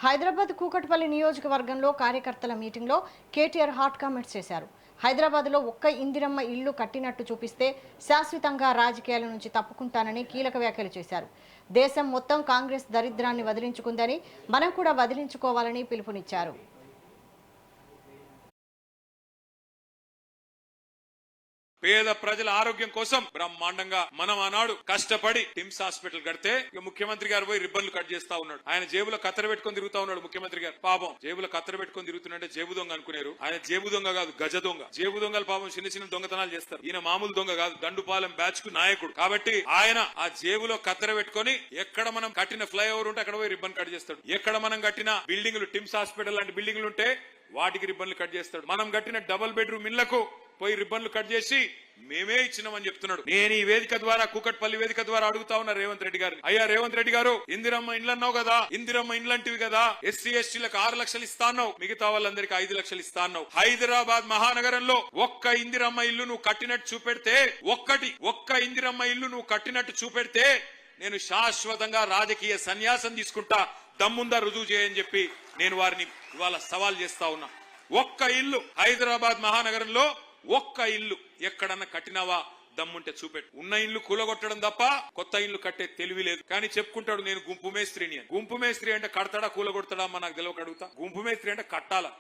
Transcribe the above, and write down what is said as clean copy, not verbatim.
హైదరాబాద్ కూకట్పల్లి నియోజకవర్గంలో కార్యకర్తల మీటింగ్లో కేటీఆర్ హాట్ కామెంట్స్ చేశారు. హైదరాబాద్లో ఒక్క ఇందిరమ్మ ఇల్లు కట్టినట్టు చూపిస్తే శాశ్వతంగా రాజకీయాల నుంచి తప్పుకుంటానని కీలక వ్యాఖ్యలు చేశారు. దేశం మొత్తం కాంగ్రెస్ దరిద్రాన్ని వదిలించుకుందని మనం కూడా వదిలించుకోవాలని పిలుపునిచ్చారు. పేద ప్రజల ఆరోగ్యం కోసం బ్రహ్మాండంగా మనం ఆనాడు కష్టపడి టిమ్స్ హాస్పిటల్ కడితే ముఖ్యమంత్రి గారు పోయి రిబ్బన్లు కట్ చేస్తా ఉన్నాడు. ఆయన జేబులో కత్తెర పెట్టుకుని తిరుగుతా ఉన్నాడు. ముఖ్యమంత్రి గారు పాపం జేబులో కత్తెర పెట్టుకుని తిరుగుతుంటే జేబు దొంగ అనుకున్నారు. ఆయన జేబు దొంగ కాదు, గజ దొంగ. జేబు దొంగలు పాపం చిన్న చిన్న దొంగతనాలు చేస్తారు. ఈయన మామూలు దొంగ కాదు, దండుపాలెం బ్యాచ్ కు నాయకుడు. కాబట్టి ఆయన ఆ జేబులో కత్తెర పెట్టుకుని ఎక్కడ మనం కట్టిన ఫ్లైఓవర్ ఉంటే అక్కడ పోయి రిబ్బన్ కట్ చేస్తాడు. ఎక్కడ మనం కట్టిన బిల్డింగ్లు, టిమ్స్ హాస్పిటల్ లాంటి బిల్డింగ్లు ఉంటే వాటికి రిబ్బన్లు కట్ చేస్తాడు. మనం కట్టిన డబుల్ బెడ్రూమ్ ఇళ్లకు పోయి రిబ్బన్లు కట్ చేసి మేమే ఇచ్చినామని చెప్తున్నాడు. నేను ఈ వేదిక ద్వారా, కూకట్పల్లి వేదిక ద్వారా అడుగుతా ఉన్నా రేవంత్ రెడ్డి గారు, అయ్యా రేవంత్ రెడ్డి గారు, ఇందిరమ్మ ఇండ్లు అన్నావు కదా, ఇందిరమ్మ ఇండ్లంటివి కదా, ఎస్సీ ఎస్టీలకు 6 లక్షలు ఇస్తా అన్నావు, మిగతా వాళ్ళందరికీ 5 లక్షలు ఇస్తా అన్నావు. హైదరాబాద్ మహానగరంలో ఒక్క ఇందిరమ్మ ఇల్లు నువ్వు కట్టినట్టు చూపెడితే, ఒక్క ఇందిరమ్మ ఇల్లు నువ్వు కట్టినట్టు చూపెడితే నేను శాశ్వతంగా రాజకీయ సన్యాసం తీసుకుంటా, దమ్ముందా రుజువు చేయని చెప్పి నేను వారిని ఇవాళ సవాల్ చేస్తా ఉన్నా. ఒక్క ఇల్లు హైదరాబాద్ మహానగరంలో ఒక్క ఇల్లు ఎక్కడన్నా కట్టినావా, దమ్ముంటే చూపెట్టు. ఉన్న ఇల్లు కూలగొట్టడం తప్ప కొత్త ఇల్లు కట్టే తెలివి లేదు. కానీ చెప్పుకుంటాడు నేను గుంపు మేస్త్రిని అని. గుంపు మేస్త్రి అంటే కడతాడా కూలగొడతాడా అమ్మ నాకు తెలియక అడుగుతా. గుంపు మేస్త్రి అంటే కట్టాలా.